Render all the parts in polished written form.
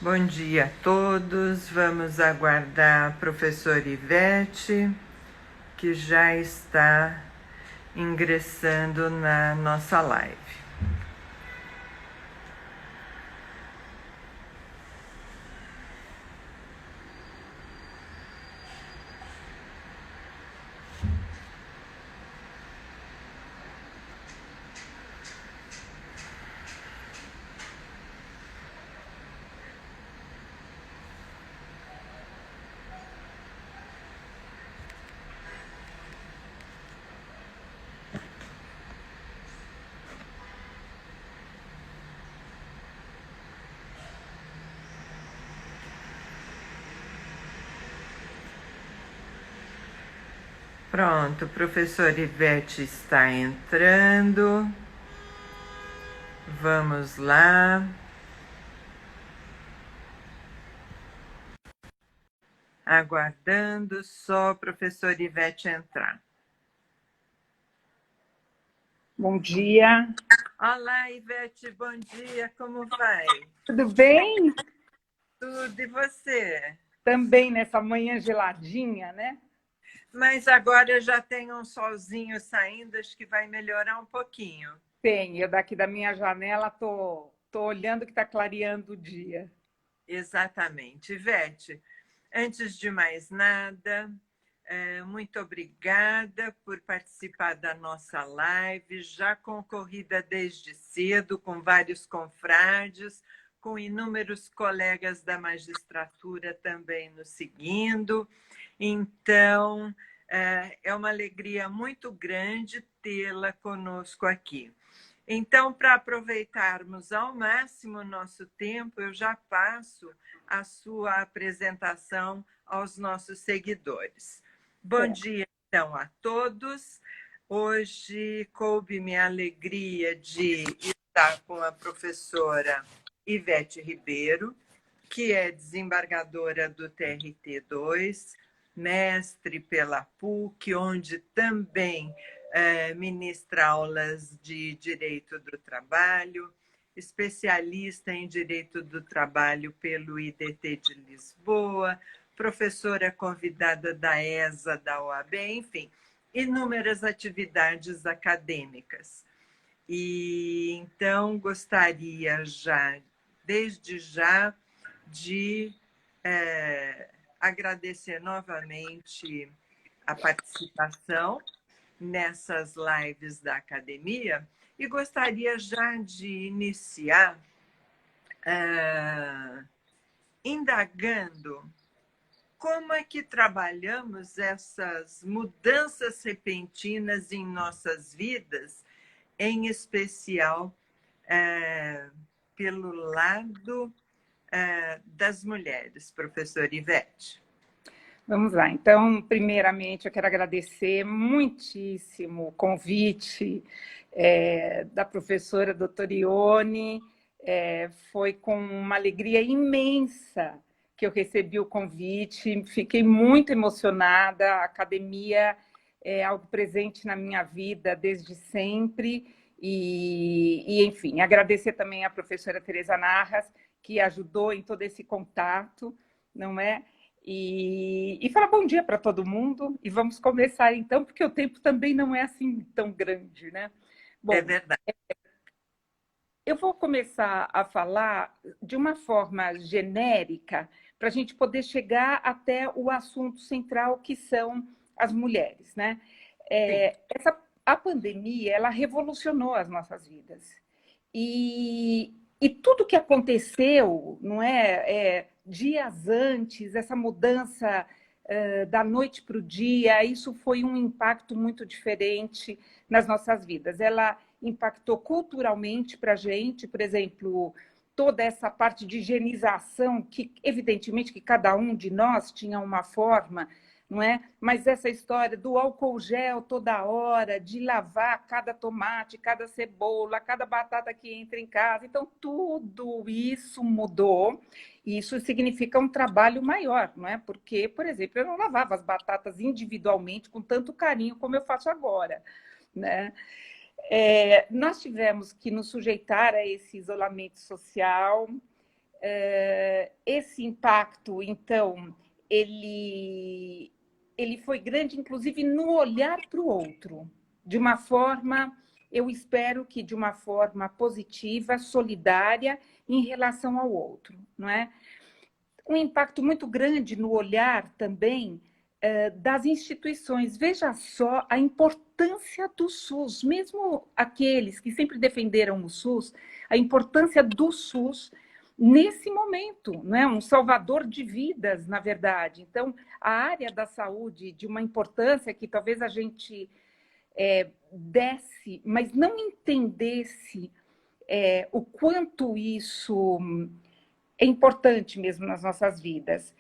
Bom dia a todos. Vamos aguardar a professora Ivete, que já está ingressando na nossa live. Pronto, professora Ivete está entrando. Vamos lá. Aguardando só a professora Ivete entrar. Bom dia. Olá, Ivete, bom dia, como vai? Tudo bem? Tudo, e você? Também nessa manhã geladinha, né? Mas agora já tem um solzinho saindo, acho que vai melhorar um pouquinho. Tem. Eu daqui da minha janela tô olhando que está clareando o dia. Exatamente. Ivete, antes de mais nada, muito obrigada por participar da nossa live, já concorrida desde cedo, com vários confrades, com inúmeros colegas da magistratura também nos seguindo. Então, é uma alegria muito grande tê-la conosco aqui. Então, para aproveitarmos ao máximo o nosso tempo, eu já passo a sua apresentação aos nossos seguidores. Bom Certo. dia, então, a todos. Hoje coube-me a alegria de estar com a professora Ivete Ribeiro, que é desembargadora do TRT2, mestre pela PUC, onde também ministra aulas de Direito do Trabalho, especialista em Direito do Trabalho pelo IDT de Lisboa, professora convidada da ESA, da OAB, enfim, inúmeras atividades acadêmicas. E então gostaria já, desde já, de agradecer novamente a participação nessas lives da academia e gostaria já de iniciar indagando como é que trabalhamos essas mudanças repentinas em nossas vidas, em especial pelo lado das mulheres, professora Ivete. Vamos lá. Então, primeiramente, eu quero agradecer muitíssimo o convite da professora doutora Ione. Foi com uma alegria imensa que eu recebi o convite. Fiquei muito emocionada. A academia é algo presente na minha vida desde sempre. Enfim, agradecer também à professora Tereza Narras, que ajudou em todo esse contato, não é? E falar bom dia para todo mundo. E vamos começar então, porque o tempo também não é assim tão grande, né? É Bom, verdade. eu vou começar a falar de uma forma genérica para a gente poder chegar até o assunto central, que são as mulheres, né? Sim. A pandemia, ela revolucionou as nossas vidas. E tudo que aconteceu, não dias antes, essa mudança da noite para o dia, isso foi um impacto muito diferente nas nossas vidas. Ela impactou culturalmente para a gente, por exemplo, toda essa parte de higienização, que evidentemente que cada um de nós tinha uma forma, não é? Mas essa história do álcool gel toda hora, de lavar cada tomate, cada cebola, cada batata que entra em casa. Então, tudo isso mudou. E isso significa um trabalho maior, não é? Porque, por exemplo, eu não lavava as batatas individualmente com tanto carinho como eu faço agora, né? Nós tivemos que nos sujeitar a esse isolamento social. Esse impacto, então, ele foi grande, inclusive, no olhar para o outro, de uma forma, eu espero que de uma forma positiva, solidária, em relação ao outro, não é? Um impacto muito grande no olhar também das instituições. Veja só a importância do SUS, mesmo aqueles que sempre defenderam o SUS, a importância do SUS nesse momento, não é? Um salvador de vidas, na verdade. Então, a área da saúde, de uma importância que talvez a gente desse, mas não entendesse o quanto isso é importante mesmo nas nossas vidas.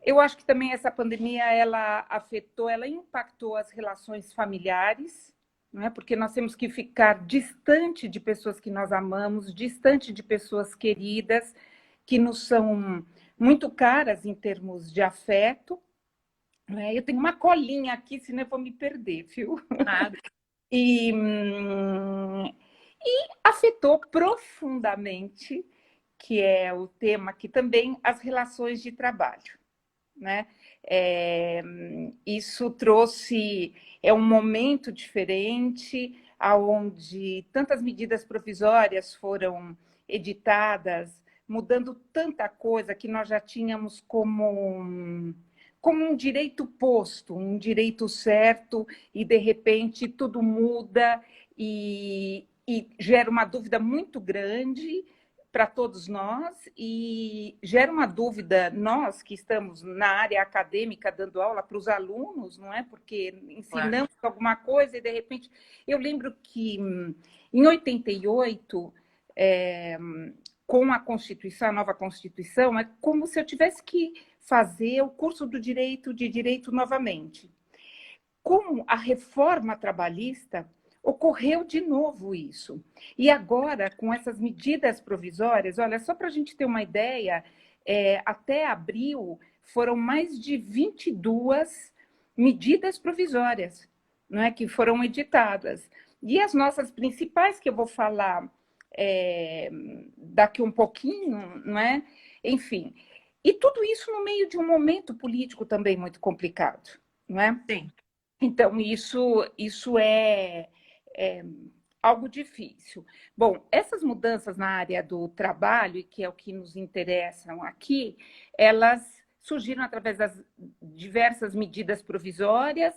Eu acho que também essa pandemia, ela afetou, ela impactou as relações familiares, não é? Porque nós temos que ficar distante de pessoas que nós amamos, distante de pessoas queridas, que nos são muito caras em termos de afeto. Não é? Eu tenho uma colinha aqui, senão eu vou me perder, viu? Nada. E afetou profundamente, que é o tema que também, as relações de trabalho, né? Isso trouxe um momento diferente, onde tantas medidas provisórias foram editadas, mudando tanta coisa que nós já tínhamos como um direito posto, um direito certo, e de repente tudo muda e gera uma dúvida muito grande para todos nós e gera uma dúvida, nós que estamos na área acadêmica dando aula para os alunos, não é? Porque ensinamos alguma coisa e de repente... Eu lembro que em 88, com a Constituição, a nova Constituição, é como se eu tivesse que fazer o curso de direito novamente. Com a reforma trabalhista, ocorreu de novo isso. E agora, com essas medidas provisórias, olha, só para a gente ter uma ideia, até abril foram mais de 22 medidas provisórias, não é, que foram editadas. E as nossas principais, que eu vou falar daqui um pouquinho, não é? Enfim, e tudo isso no meio de um momento político também muito complicado, não é? Sim. Então, isso é algo difícil. Bom, essas mudanças na área do trabalho, que é o que nos interessam aqui, elas surgiram através das diversas medidas provisórias,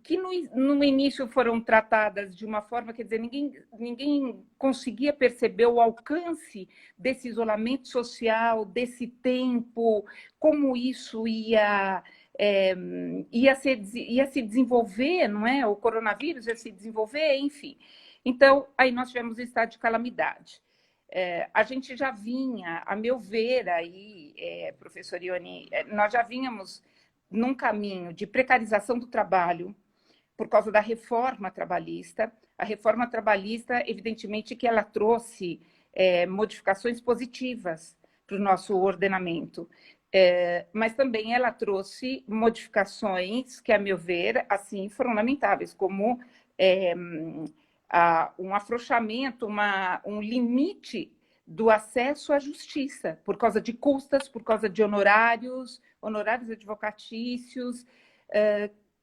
que no início foram tratadas de uma forma, quer dizer, ninguém conseguia perceber o alcance desse isolamento social, desse tempo, como isso ia se desenvolver, não é? O coronavírus ia se desenvolver, enfim. Então, aí nós tivemos o estado de calamidade. A gente já vinha, a meu ver, aí, professor Ione, nós já vínhamos num caminho de precarização do trabalho, por causa da reforma trabalhista. A reforma trabalhista, evidentemente, que ela trouxe modificações positivas para o nosso ordenamento, mas também ela trouxe modificações que, a meu ver, assim, foram lamentáveis, como um afrouxamento, um limite do acesso à justiça, por causa de custas, por causa de honorários advocatícios.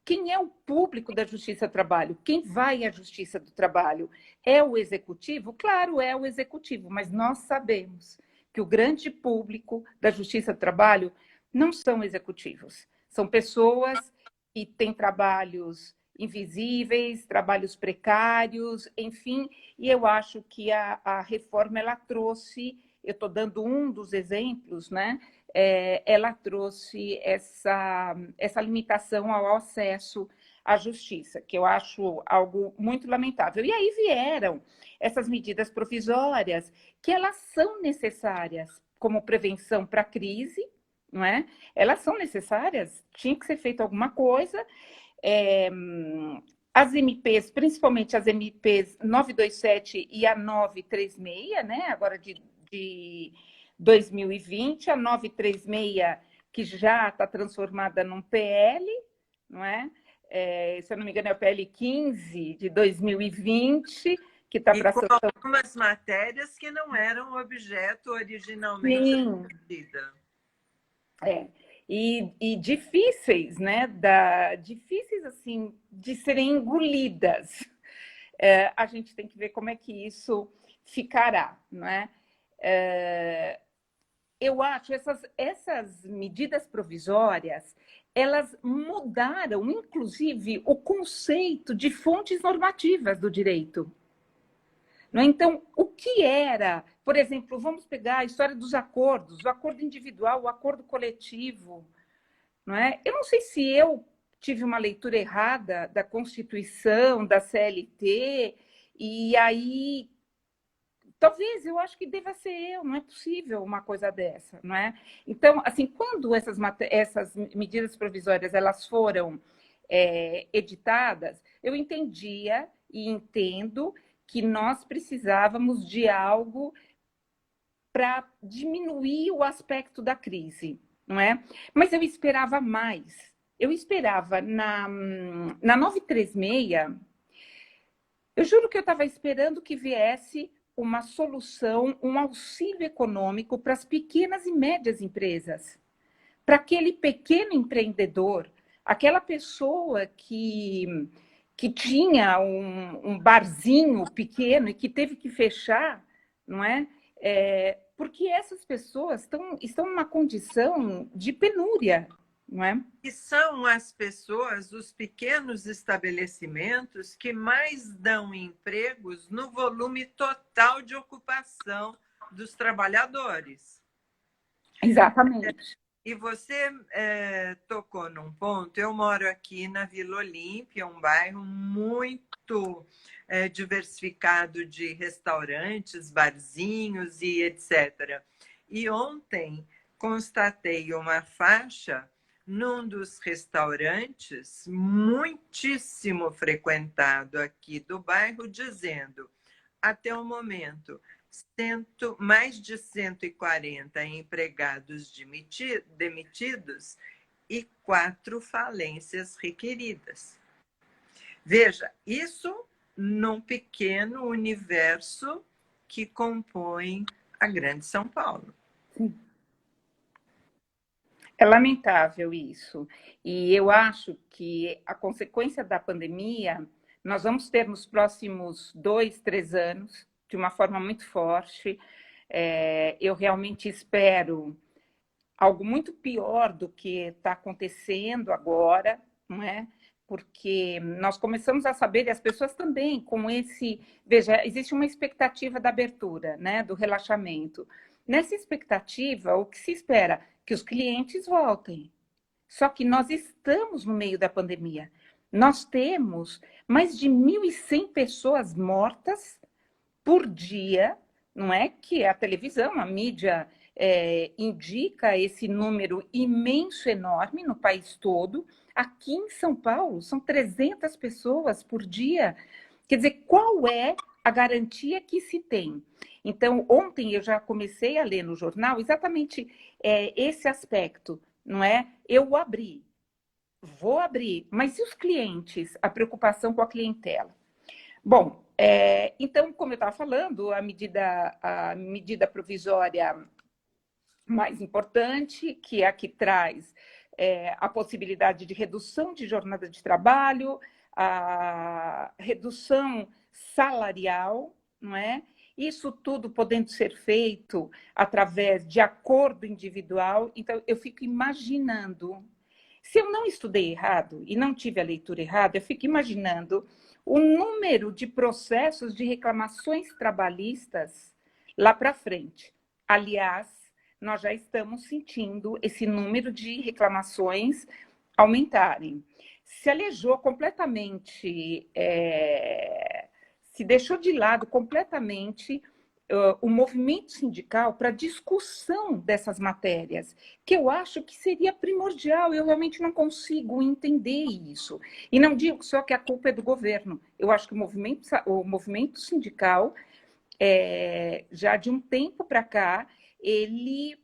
Quem é o público da Justiça do Trabalho? Quem vai à Justiça do Trabalho? É o Executivo? Claro, é o Executivo, mas nós sabemos que o grande público da Justiça do Trabalho não são executivos. São pessoas que têm trabalhos invisíveis, trabalhos precários, enfim, e eu acho que a reforma ela trouxe, eu estou dando um dos exemplos, né? Ela trouxe essa limitação ao acesso à justiça, que eu acho algo muito lamentável. E aí vieram essas medidas provisórias, que elas são necessárias como prevenção para a crise, não é? Elas são necessárias, tinha que ser feita alguma coisa. As MPs, principalmente as MPs 927 e a 936, né? Agora de 2020, a 936, que já está transformada num PL, não é? Se eu não me engano, é o PL 15 de 2020, que está E para com sanção. algumas matérias que não eram objeto originalmente da Sim, medida. é. E difíceis, né? Difíceis, assim, de serem engolidas. A gente tem que ver como é que isso ficará, não é? Eu acho essas medidas provisórias, elas mudaram, inclusive, o conceito de fontes normativas do direito. Não é? Então, o que era, por exemplo, vamos pegar a história dos acordos, o acordo individual, o acordo coletivo, não é? Eu não sei se eu tive uma leitura errada da Constituição, da CLT, e aí talvez eu acho que deva ser eu, não é possível uma coisa dessa, não é? Então, assim, quando essas medidas provisórias elas foram editadas, eu entendia e entendo que nós precisávamos de algo para diminuir o aspecto da crise, não é? Mas eu esperava mais. Eu esperava na 936, eu juro que eu estava esperando que viesse uma solução, um auxílio econômico para as pequenas e médias empresas, para aquele pequeno empreendedor, aquela pessoa que tinha um barzinho pequeno e que teve que fechar, não é? Porque essas pessoas estão numa condição de penúria, não é? E são as pessoas, os pequenos estabelecimentos, que mais dão empregos no volume total de ocupação dos trabalhadores. Exatamente. E você tocou num ponto. Eu moro aqui na Vila Olímpia, um bairro muito diversificado de restaurantes, barzinhos e etc. E ontem constatei uma faixa num dos restaurantes muitíssimo frequentado aqui do bairro, dizendo: até o momento, mais de 140 empregados demitidos e 4 falências requeridas. Veja, isso num pequeno universo que compõe a Grande São Paulo. Sim. É lamentável isso. E eu acho que a consequência da pandemia, nós vamos ter nos próximos 2, 3 anos, de uma forma muito forte. Eu realmente espero algo muito pior do que está acontecendo agora, não é? Porque nós começamos a saber, e as pessoas também, com esse... Veja, existe uma expectativa da abertura, né? Do relaxamento. Nessa expectativa, o que se espera? Que os clientes voltem. Só que nós estamos no meio da pandemia. Nós temos mais de 1.100 pessoas mortas por dia, não é? Que a televisão, a mídia indica esse número imenso, enorme no país todo. Aqui em São Paulo, são 300 pessoas por dia. Quer dizer, qual é a garantia que se tem? Então, ontem eu já comecei a ler no jornal exatamente esse aspecto, não é? Eu vou abrir, mas e os clientes? A preocupação com a clientela. Bom, então, como eu estava falando, a medida provisória mais importante, que é a que traz a possibilidade de redução de jornada de trabalho, a redução salarial, não é? Isso tudo podendo ser feito através de acordo individual. Então, eu fico imaginando, se eu não estudei errado e não tive a leitura errada, eu fico imaginando o número de processos de reclamações trabalhistas lá para frente. Aliás, nós já estamos sentindo esse número de reclamações aumentarem. Se alejou completamente, se deixou de lado completamente o movimento sindical para discussão dessas matérias, que eu acho que seria primordial. Eu realmente não consigo entender isso. E não digo só que a culpa é do governo. Eu acho que o movimento sindical, já de um tempo para cá, ele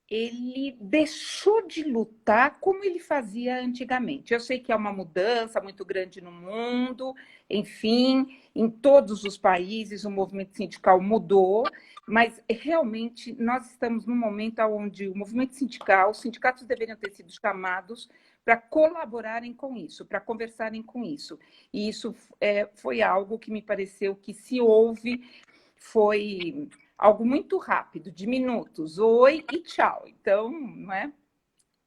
ele deixou de lutar como ele fazia antigamente. Eu sei que é uma mudança muito grande no mundo, enfim, em todos os países o movimento sindical mudou, mas realmente nós estamos num momento onde o movimento sindical, os sindicatos deveriam ter sido chamados para colaborarem com isso, para conversarem com isso. E isso foi algo que me pareceu que se houve, foi algo muito rápido, de minutos, oi e tchau. Então, não é?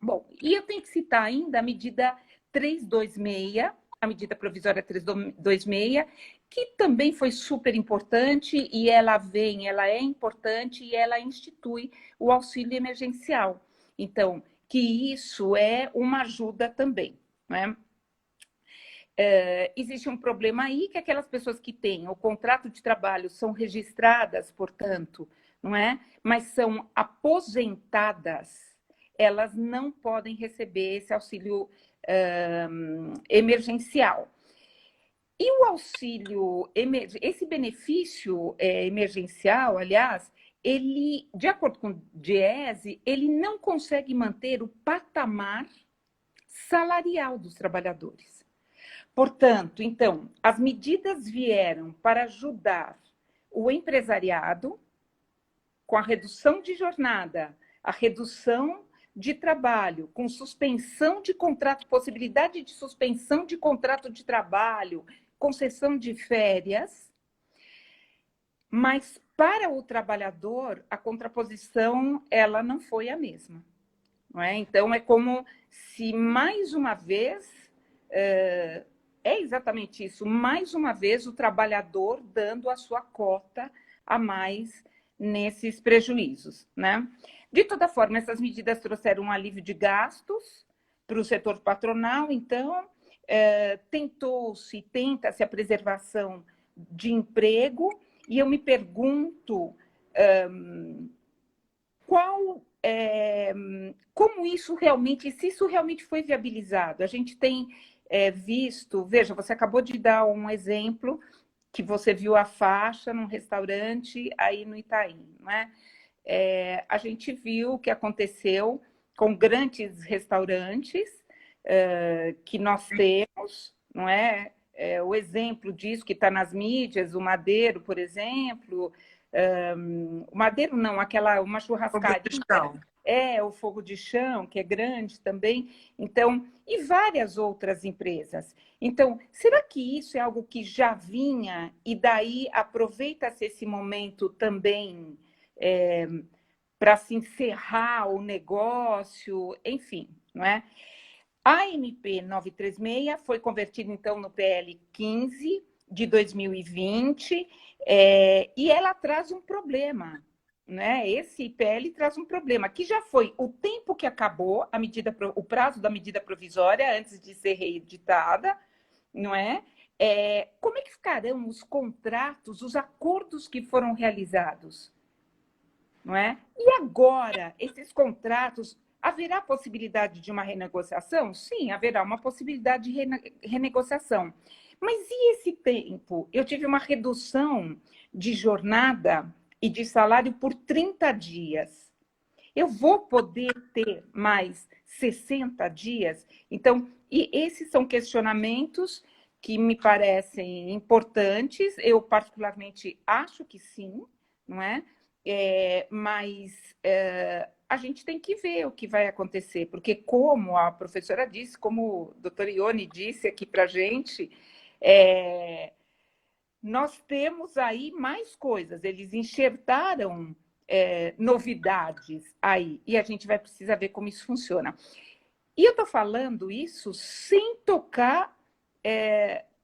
Bom, e eu tenho que citar ainda a medida 326, a medida provisória 326, que também foi super importante e ela é importante e ela institui o auxílio emergencial. Então, que isso é uma ajuda também, né? Existe um problema aí, que aquelas pessoas que têm o contrato de trabalho são registradas, portanto, não é? Mas são aposentadas, elas não podem receber esse auxílio emergencial. E o auxílio, esse benefício emergencial, aliás, ele, de acordo com o Diese, ele não consegue manter o patamar salarial dos trabalhadores. Portanto, então, as medidas vieram para ajudar o empresariado com a redução de jornada, a redução de trabalho, com suspensão de contrato, possibilidade de suspensão de contrato de trabalho, concessão de férias, mas para o trabalhador a contraposição ela não foi a mesma, não é? Então é como se mais uma vez é exatamente isso, mais uma vez o trabalhador dando a sua cota a mais nesses prejuízos, né? De toda forma, essas medidas trouxeram um alívio de gastos para o setor patronal, então tenta-se a preservação de emprego, e eu me pergunto como isso realmente, se isso realmente foi viabilizado. A gente tem visto, veja, você acabou de dar um exemplo que você viu a faixa num restaurante aí no Itaim, não é? A gente viu o que aconteceu com grandes restaurantes que nós temos, não é? O exemplo disso que está nas mídias, o Madeiro, por exemplo, o Madeiro não, uma churrascaria. O Fogo de Chão, que é grande também. Então, e várias outras empresas. Então, será que isso é algo que já vinha e daí aproveita-se esse momento também para se encerrar o negócio, enfim, não é? A MP 936 foi convertida, então, no PL 15 de 2020, e ela traz um problema, né? Esse PL traz um problema, que já foi o tempo que acabou o prazo da medida provisória antes de ser reeditada, não é? Como é que ficarão os contratos, os acordos que foram realizados? Não é? E agora, esses contratos, haverá possibilidade de uma renegociação? Sim, haverá uma possibilidade de renegociação. Mas e esse tempo? Eu tive uma redução de jornada e de salário por 30 dias. Eu vou poder ter mais 60 dias? Então, e esses são questionamentos que me parecem importantes. Eu, particularmente, acho que sim, não é? Mas a gente tem que ver o que vai acontecer, porque como a professora disse, como o doutor Ione disse aqui para a gente, nós temos aí mais coisas, eles enxertaram novidades aí, e a gente vai precisar ver como isso funciona. E eu estou falando isso sem tocar,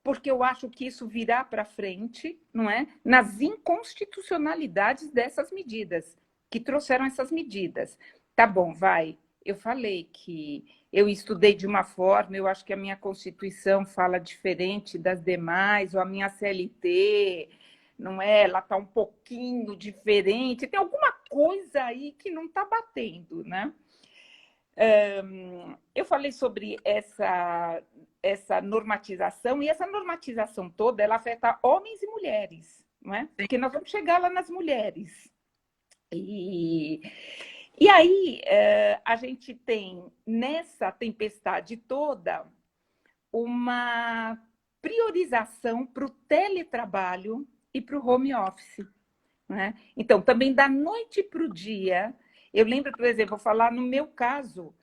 porque eu acho que isso virá para frente, não é? Nas inconstitucionalidades dessas medidas, que trouxeram essas medidas. Tá bom, vai. Eu falei que eu estudei de uma forma, eu acho que a minha Constituição fala diferente das demais, ou a minha CLT, não é? Ela está um pouquinho diferente, tem alguma coisa aí que não está batendo, né? Eu falei sobre essa normatização, e essa normatização toda, ela afeta homens e mulheres, não é? Porque nós vamos chegar lá nas mulheres. E aí, a gente tem, nessa tempestade toda, uma priorização para o teletrabalho e para o home office. Né? Então, também da noite para o dia, eu lembro, por exemplo, vou falar no meu caso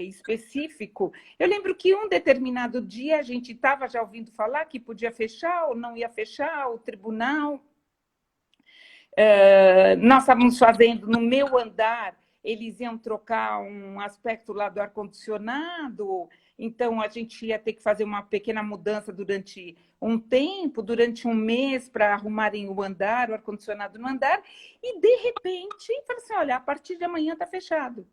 específico, eu lembro que um determinado dia a gente estava já ouvindo falar que podia fechar ou não ia fechar o tribunal. Nós estávamos fazendo no meu andar, eles iam trocar um aspecto lá do ar-condicionado, então a gente ia ter que fazer uma pequena mudança durante um tempo, durante um mês, para arrumarem o andar, o ar-condicionado no andar, e de repente, falei assim, olha, a partir de amanhã está fechado.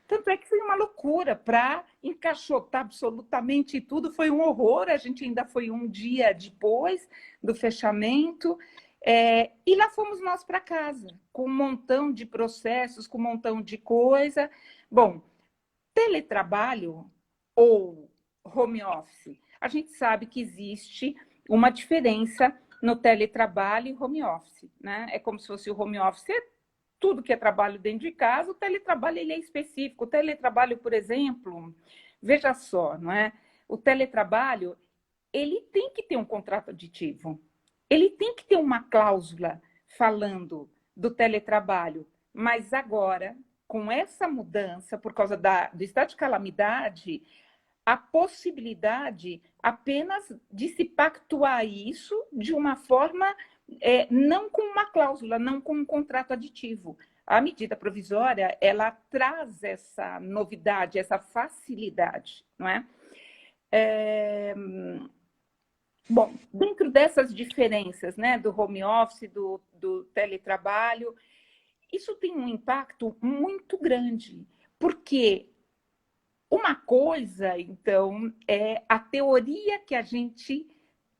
Tanto é que foi uma loucura para encaixotar absolutamente tudo, foi um horror, a gente ainda foi um dia depois do fechamento, e lá fomos nós para casa, com um montão de processos, com um montão de coisa. Bom, teletrabalho ou home office, a gente sabe que existe uma diferença no teletrabalho e home office, né? É como se fosse o home office, tudo que é trabalho dentro de casa, o teletrabalho ele é específico. O teletrabalho, por exemplo, veja só, não é? O teletrabalho, ele tem que ter um contrato aditivo. Ele tem que ter uma cláusula falando do teletrabalho. Mas agora, com essa mudança, por causa do estado de calamidade, a possibilidade apenas de se pactuar isso de uma forma, não com uma cláusula, não com um contrato aditivo. A medida provisória, ela traz essa novidade, essa facilidade, não é? Bom, dentro dessas diferenças, né, do home office, do teletrabalho, isso tem um impacto muito grande, porque uma coisa, então, é a teoria que a gente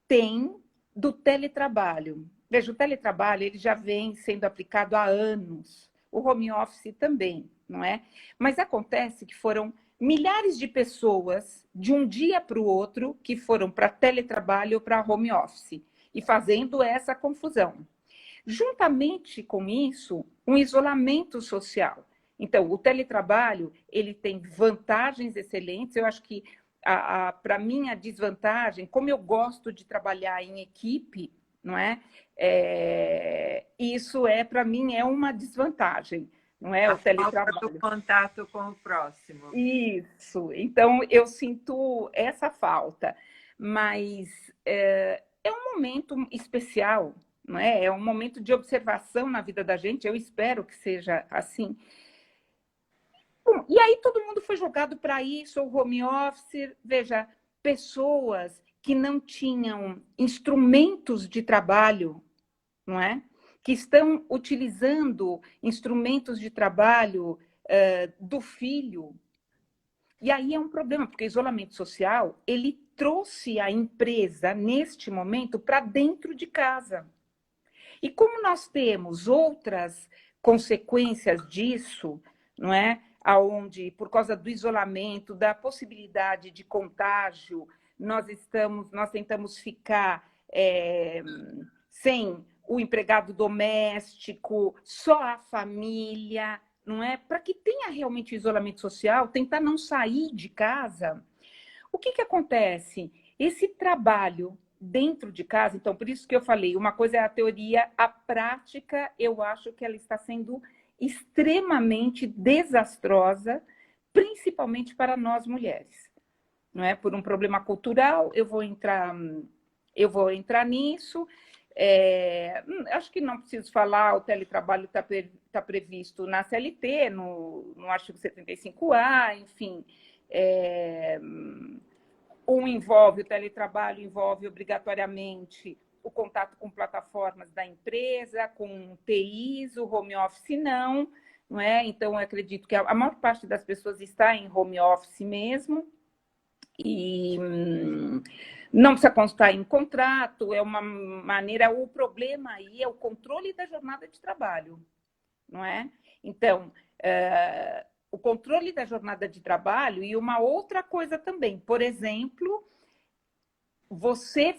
tem do teletrabalho. Veja, o teletrabalho ele já vem sendo aplicado há anos, o home office também, não é? Mas acontece que foram milhares de pessoas, de um dia para o outro, que foram para teletrabalho ou para home office, e fazendo essa confusão. Juntamente com isso, um isolamento social. Então, o teletrabalho ele tem vantagens excelentes. Eu acho que, para mim, a desvantagem, como eu gosto de trabalhar em equipe, não é? Isso para mim, é uma desvantagem, não é? A O falta do teletrabalho. contato com o próximo. Isso. Então, eu sinto essa falta. Mas é um momento especial, não é? É um momento de observação na vida da gente, eu espero que seja assim. Bom, e aí todo mundo foi jogado para isso, o home office, veja, pessoas que não tinham instrumentos de trabalho, não é? Que estão utilizando instrumentos de trabalho do filho. E aí é um problema, porque o isolamento social, ele trouxe a empresa, neste momento, para dentro de casa. E como nós temos outras consequências disso, não é? Aonde, por causa do isolamento, da possibilidade de contágio, nós tentamos ficar sem o empregado doméstico, só a família, não é? Para que tenha realmente o isolamento social, tentar não sair de casa. O que acontece? Esse trabalho dentro de casa, então, por isso que eu falei, uma coisa é a teoria, a prática, eu acho que ela está sendo extremamente desastrosa, principalmente para nós mulheres. Não é? Por um problema cultural, eu vou entrar nisso. Acho que não preciso falar, o teletrabalho está previsto na CLT, no artigo 75A, enfim. O teletrabalho envolve obrigatoriamente o contato com plataformas da empresa, com TIs, o home office não é? Então, eu acredito que a maior parte das pessoas está em home office mesmo, e não precisa constar em contrato, é uma maneira, o problema aí é o controle da jornada de trabalho, não é? Então, o controle da jornada de trabalho e uma outra coisa também, por exemplo, você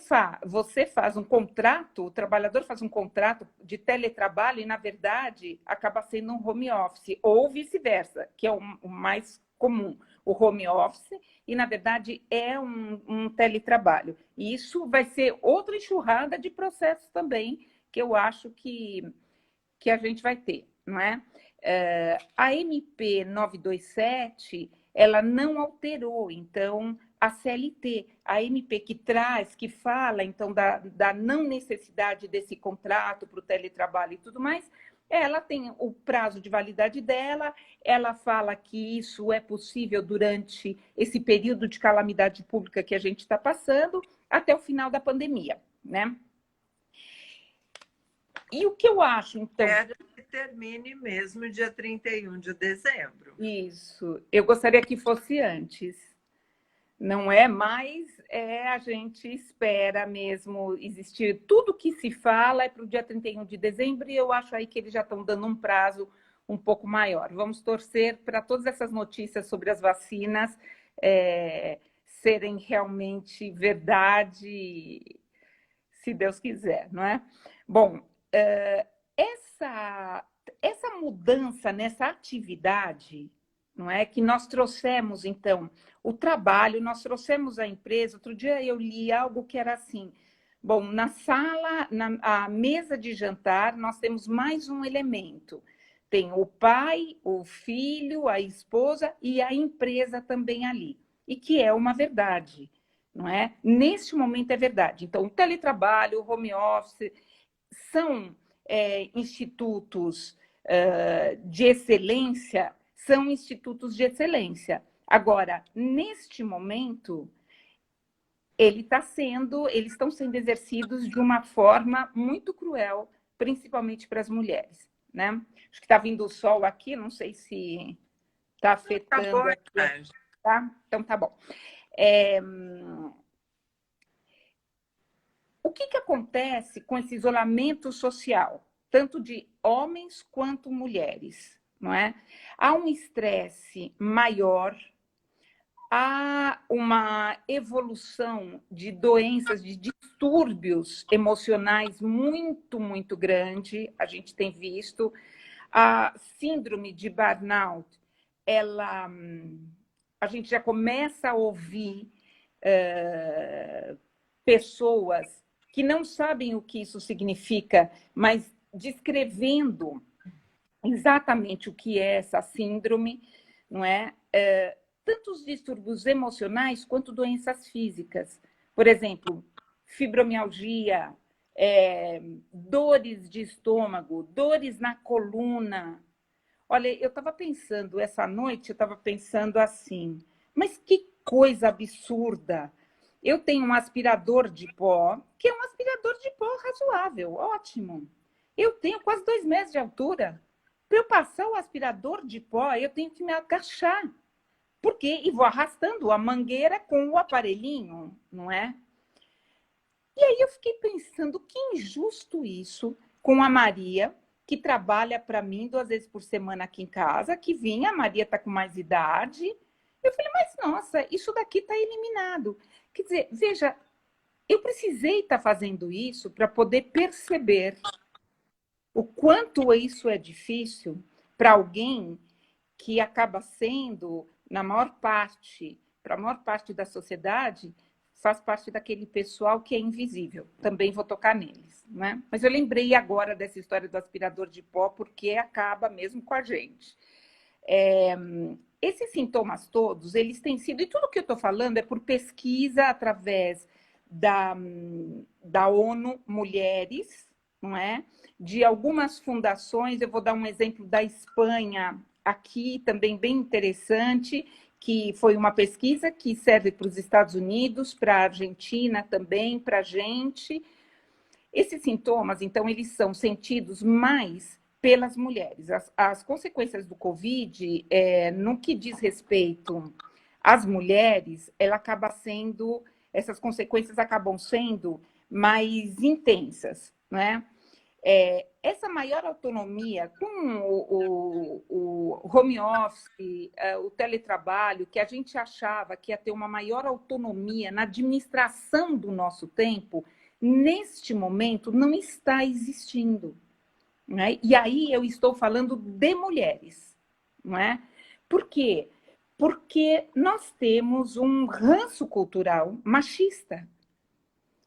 faz um contrato, o trabalhador faz um contrato de teletrabalho e, na verdade, acaba sendo um home office, ou vice-versa, que é o mais comum, o home office, e, na verdade, é um teletrabalho. E isso vai ser outra enxurrada de processos também, que eu acho que a gente vai ter, não é? A MP 927, ela não alterou, então, a CLT, a MP que traz, que fala, então, da não necessidade desse contrato para o teletrabalho e tudo mais, ela tem o prazo de validade dela, ela fala que isso é possível durante esse período de calamidade pública que a gente está passando, até o final da pandemia, né? E o que eu acho, então... Espero que termine mesmo dia 31 de dezembro. Isso, eu gostaria que fosse antes. Não é mais, a gente espera mesmo existir. Tudo que se fala é para o dia 31 de dezembro e eu acho aí que eles já estão dando um prazo um pouco maior. Vamos torcer para todas essas notícias sobre as vacinas serem realmente verdade, se Deus quiser, não é? Bom, essa mudança nessa atividade, não é, que nós trouxemos, então, o trabalho, nós trouxemos a empresa. Outro dia eu li algo que era assim, bom, na sala, a mesa de jantar, nós temos mais um elemento. Tem o pai, o filho, a esposa e a empresa também ali. E que é uma verdade, não é? Neste momento é verdade. Então, o teletrabalho, o home office, são institutos de excelência, são institutos de excelência. Agora, neste momento, eles estão sendo exercidos de uma forma muito cruel, principalmente para as mulheres, né? Acho que está vindo o sol aqui, não sei se está afetando aqui, tá? Então tá bom. O que acontece com esse isolamento social, tanto de homens quanto mulheres, não é? Há um estresse maior, há uma evolução de doenças, de distúrbios emocionais muito, muito grande, a gente tem visto. A síndrome de burnout, a gente já começa a ouvir pessoas que não sabem o que isso significa, mas descrevendo exatamente o que é essa síndrome, não é? Tanto os distúrbios emocionais quanto doenças físicas. Por exemplo, fibromialgia, dores de estômago, dores na coluna. Olha, eu estava pensando, essa noite, eu estava pensando assim, mas que coisa absurda. Eu tenho um aspirador de pó, que é um aspirador de pó razoável, ótimo. Eu tenho quase 2 metros de altura. Para eu passar o aspirador de pó, eu tenho que me agachar. Por quê? E vou arrastando a mangueira com o aparelhinho, não é? E aí eu fiquei pensando, que injusto isso com a Maria, que trabalha para mim 2 vezes por semana aqui em casa, que vinha, a Maria está com mais idade. Eu falei, mas nossa, isso daqui está eliminado. Quer dizer, veja, eu precisei estar fazendo isso para poder perceber o quanto isso é difícil para alguém que acaba sendo, na maior parte, para a maior parte da sociedade, faz parte daquele pessoal que é invisível. Também vou tocar neles, né? Mas eu lembrei agora dessa história do aspirador de pó, porque acaba mesmo com a gente. Esses sintomas todos, eles têm sido, e tudo que eu estou falando é por pesquisa através da ONU Mulheres, não é? De algumas fundações, eu vou dar um exemplo da Espanha aqui, também bem interessante, que foi uma pesquisa que serve para os Estados Unidos, para a Argentina também, para a gente. Esses sintomas, então, eles são sentidos mais pelas mulheres. As consequências do Covid, no que diz respeito às mulheres, essas consequências acabam sendo mais intensas, não é? Essa maior autonomia com o home office, o teletrabalho, que a gente achava que ia ter uma maior autonomia na administração do nosso tempo, neste momento não está existindo. Né? E aí eu estou falando de mulheres. Não é? Por quê? Porque nós temos um ranço cultural machista.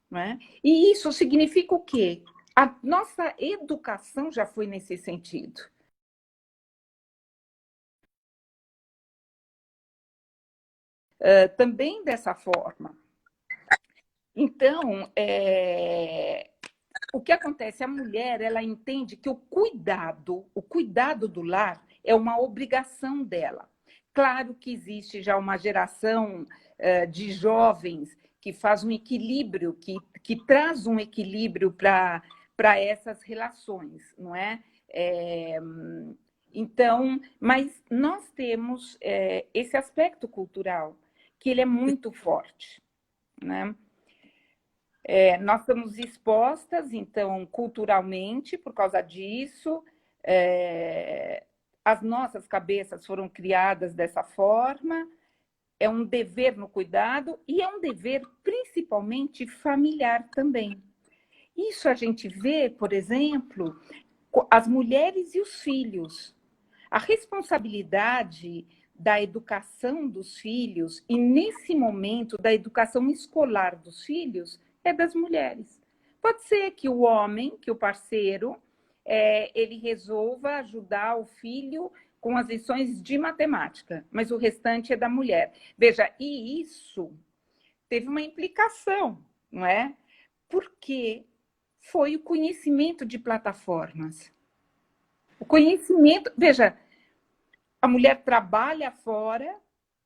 Não é? E isso significa o quê? A nossa educação já foi nesse sentido. Também dessa forma. Então, o que acontece? A mulher, ela entende que o cuidado do lar é uma obrigação dela. Claro que existe já uma geração de jovens que faz um equilíbrio, que traz um equilíbrio para essas relações, não é? Então, mas nós temos esse aspecto cultural, que ele é muito forte, né? Nós estamos expostas, então, culturalmente, por causa disso, as nossas cabeças foram criadas dessa forma, é um dever no cuidado e é um dever principalmente familiar também. Isso a gente vê, por exemplo, as mulheres e os filhos. A responsabilidade da educação dos filhos e, nesse momento, da educação escolar dos filhos, é das mulheres. Pode ser que o homem, que o parceiro, ele resolva ajudar o filho com as lições de matemática, mas o restante é da mulher. Veja, e isso teve uma implicação, não é? Porque foi o conhecimento de plataformas. O conhecimento, veja, a mulher trabalha fora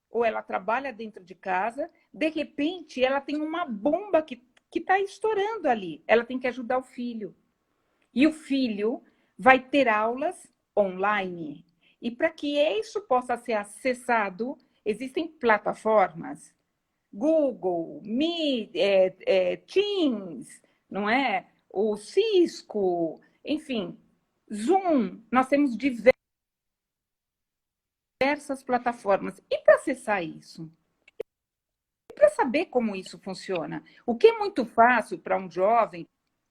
ou ela trabalha dentro de casa, de repente ela tem uma bomba que está estourando ali. Ela tem que ajudar o filho. E o filho vai ter aulas online. E para que isso possa ser acessado, existem plataformas. Google, Meet, Teams, não é? O Cisco, enfim, Zoom. Nós temos diversas plataformas. E para acessar isso? Para saber como isso funciona. O que é muito fácil para um jovem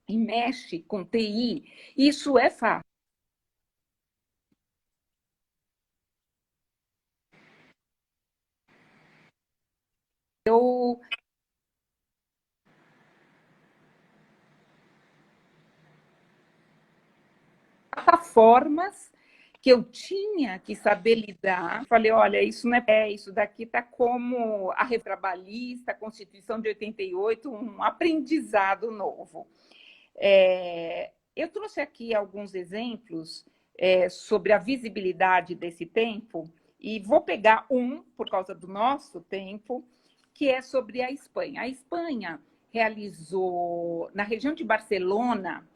e mexe com TI, isso é fácil. Eu formas que eu tinha que saber lidar. Falei, olha, isso não isso daqui está como a trabalhista, a Constituição de 88, um aprendizado novo. Eu trouxe aqui alguns exemplos sobre a visibilidade desse tempo, e vou pegar um, por causa do nosso tempo, que é sobre a Espanha. A Espanha realizou, na região de Barcelona,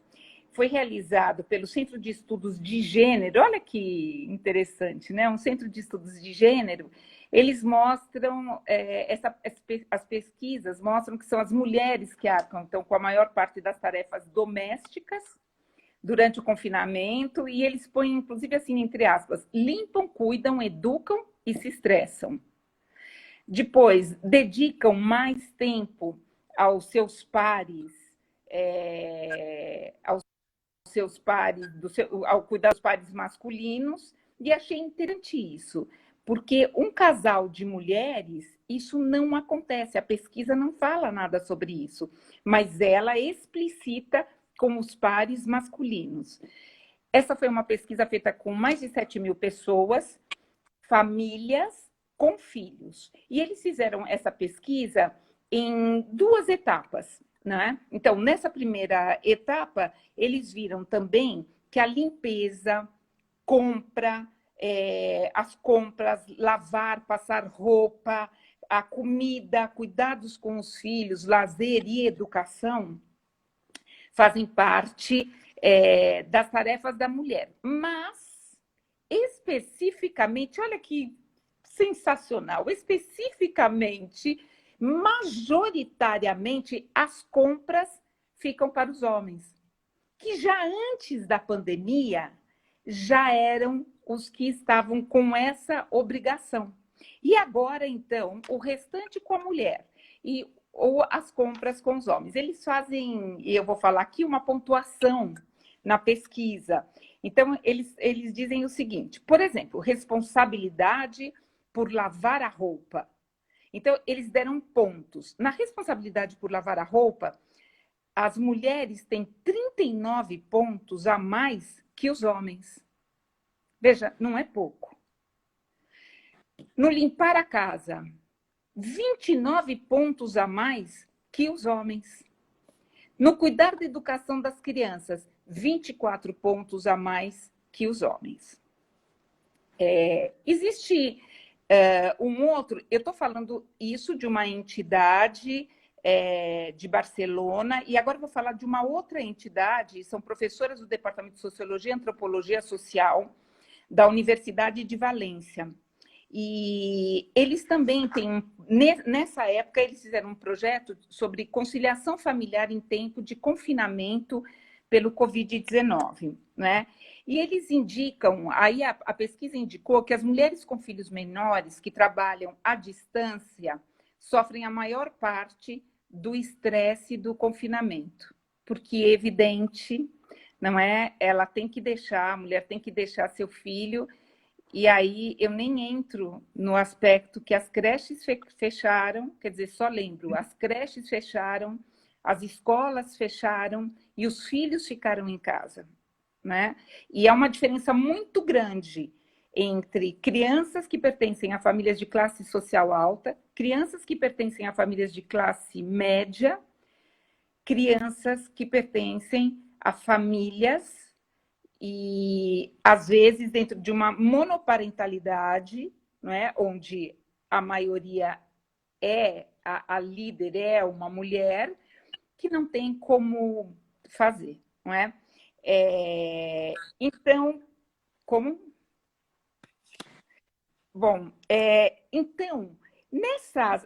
foi realizado pelo Centro de Estudos de Gênero, olha que interessante, né? Um centro de estudos de gênero. Eles mostram, as pesquisas mostram que são as mulheres que arcam então, com a maior parte das tarefas domésticas durante o confinamento, e eles põem, inclusive, assim, entre aspas, limpam, cuidam, educam e se estressam. Depois, dedicam mais tempo aos seus pares, aos seus pares, ao cuidar dos pares masculinos, e achei interessante isso, porque um casal de mulheres, isso não acontece, a pesquisa não fala nada sobre isso, mas ela explicita com os pares masculinos. Essa foi uma pesquisa feita com mais de 7.000 pessoas, famílias com filhos, e eles fizeram essa pesquisa em 2 etapas. Né? Então, nessa primeira etapa, eles viram também que a limpeza, as compras, lavar, passar roupa, a comida, cuidados com os filhos, lazer e educação fazem parte das tarefas da mulher. Mas, especificamente, olha que sensacional, especificamente, majoritariamente, as compras ficam para os homens. que já antes da pandemia já eram os que estavam com essa obrigação. E agora, então, o restante com a mulher ou as compras com os homens. Eles fazem, e eu vou falar aqui, uma pontuação na pesquisa. Então, eles dizem o seguinte, por exemplo, responsabilidade por lavar a roupa. Então, eles deram pontos. Na responsabilidade por lavar a roupa, as mulheres têm 39 pontos a mais que os homens. Veja, não é pouco. No limpar a casa, 29 pontos a mais que os homens. No cuidar da educação das crianças, 24 pontos a mais que os homens. Existe um outro, eu estou falando isso de uma entidade de Barcelona, e agora vou falar de uma outra entidade, são professoras do Departamento de Sociologia e Antropologia Social da Universidade de Valência. E eles também têm, nessa época, eles fizeram um projeto sobre conciliação familiar em tempo de confinamento pelo Covid-19, né? E eles indicam, aí a pesquisa indicou que as mulheres com filhos menores que trabalham à distância sofrem a maior parte do estresse do confinamento, porque é evidente, não é? Ela tem que deixar, a mulher tem que deixar seu filho, e aí eu nem entro no aspecto que as creches fecharam, quer dizer, só lembro, as creches fecharam, as escolas fecharam e os filhos ficaram em casa, né? E há uma diferença muito grande entre crianças que pertencem a famílias de classe social alta, crianças que pertencem a famílias de classe média, crianças que pertencem a famílias e, às vezes, dentro de uma monoparentalidade, não é? Onde a maioria a líder é uma mulher, que não tem como fazer, não é? Então, como? Bom, então,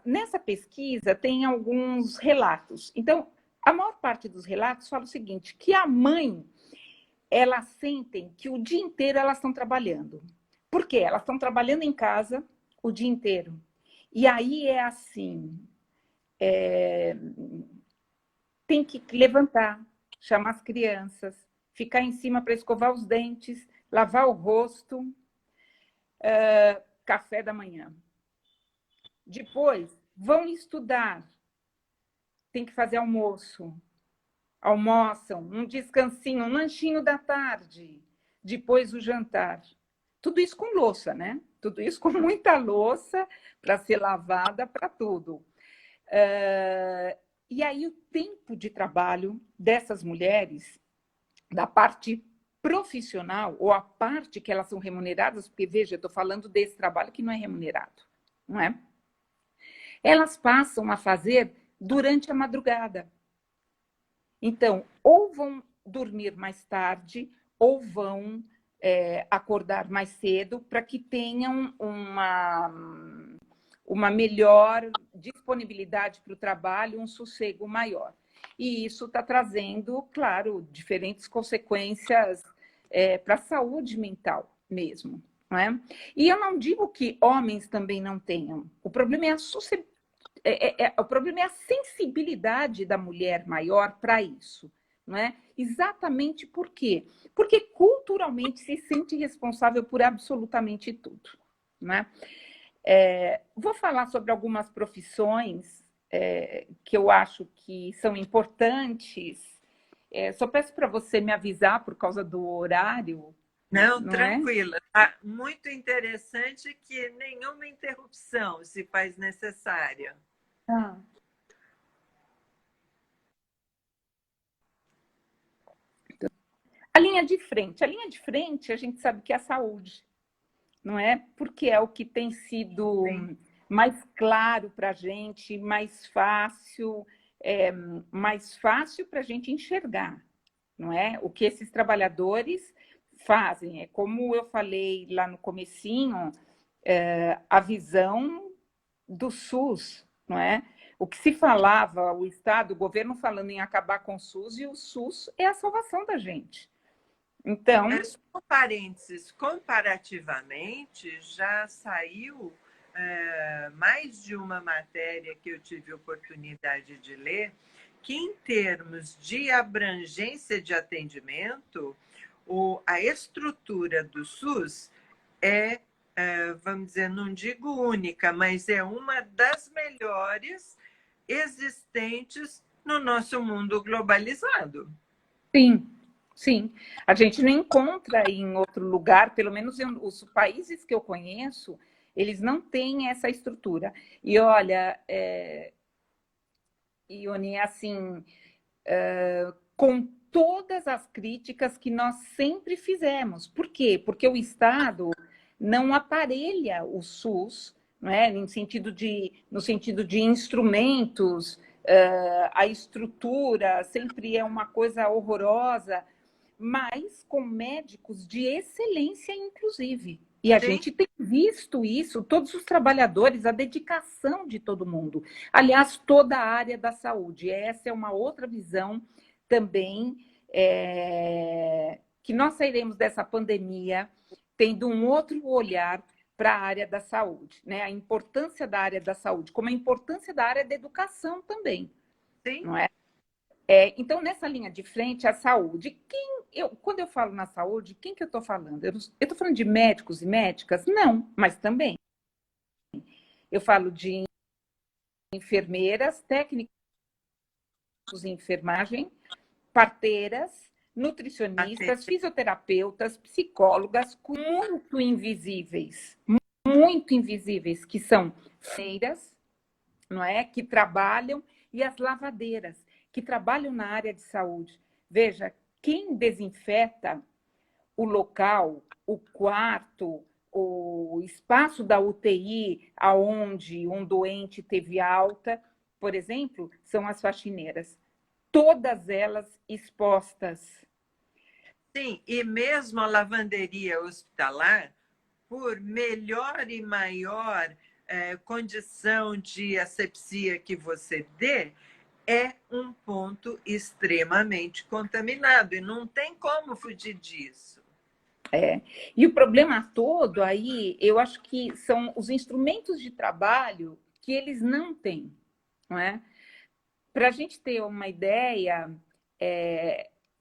nessa pesquisa tem alguns relatos. Então, a maior parte dos relatos fala o seguinte, que a mãe, elas sentem que o dia inteiro elas estão trabalhando. Por quê? Elas estão trabalhando em casa o dia inteiro. E aí é assim, tem que levantar, chamar as crianças, ficar em cima para escovar os dentes, lavar o rosto, café da manhã. Depois, vão estudar, tem que fazer almoço, almoçam, um descansinho, um lanchinho da tarde, depois o jantar. Tudo isso com louça, né? Tudo isso com muita louça para ser lavada, para tudo. E aí o tempo de trabalho dessas mulheres, da parte profissional, ou a parte que elas são remuneradas, porque, veja, eu estou falando desse trabalho que não é remunerado, não é? Elas passam a fazer durante a madrugada. Então, ou vão dormir mais tarde, ou vão acordar mais cedo, para que tenham uma melhor disponibilidade para o trabalho, um sossego maior. E isso está trazendo, claro, diferentes consequências para a saúde mental mesmo. Não é? E eu não digo que homens também não tenham. O problema é o problema é a sensibilidade da mulher maior para isso. Não é? Exatamente por quê? Porque culturalmente se sente responsável por absolutamente tudo. Não é? Vou falar sobre algumas profissões que eu acho que são importantes. Só peço para você me avisar por causa do horário. Não, tranquila. Tá muito interessante que nenhuma interrupção se faz necessária. A linha de frente, a gente sabe que é a saúde, não é? Porque é o que tem sido mais claro para a gente, mais fácil para a gente enxergar, não é? O que esses trabalhadores fazem. É como eu falei lá no comecinho, a visão do SUS, não é? O que se falava, o Estado, o governo falando em acabar com o SUS, e o SUS é a salvação da gente. Então... Só um parênteses, comparativamente, já saiu mais de uma matéria que eu tive oportunidade de ler, que em termos de abrangência de atendimento, a estrutura do SUS vamos dizer, não digo única, mas é uma das melhores existentes no nosso mundo globalizado. Sim, sim. A gente não encontra em outro lugar, pelo menos os países que eu conheço, eles não têm essa estrutura. E olha, Ione, assim, com todas as críticas que nós sempre fizemos. Por quê? Porque o Estado não aparelha o SUS, não é? No sentido de instrumentos, a estrutura sempre é uma coisa horrorosa, mas com médicos de excelência, inclusive. E a gente tem visto isso, todos os trabalhadores, a dedicação de todo mundo. Aliás, toda a área da saúde. Essa é uma outra visão também, que nós sairemos dessa pandemia tendo um outro olhar para a área da saúde, né? A importância da área da saúde, como a importância da área da educação também. Sim. Não é? Então, nessa linha de frente, a saúde, quando eu falo na saúde, quem que eu estou falando? Eu estou falando de médicos e médicas? Não, mas também. Eu falo de enfermeiras, técnicos em enfermagem, parteiras, nutricionistas, fisioterapeutas, psicólogas, muito invisíveis, que são feiras, não é? Que trabalham, e as lavadeiras, que trabalham na área de saúde. Veja, quem desinfeta o local, o quarto, o espaço da UTI, aonde um doente teve alta, por exemplo, são as faxineiras. Todas elas expostas. Sim, e mesmo a lavanderia hospitalar, por melhor e maior condição de asepsia que você dê, é um ponto extremamente contaminado e não tem como fugir disso. E o problema todo aí, eu acho que são os instrumentos de trabalho que eles não têm, não é? Para a gente ter uma ideia,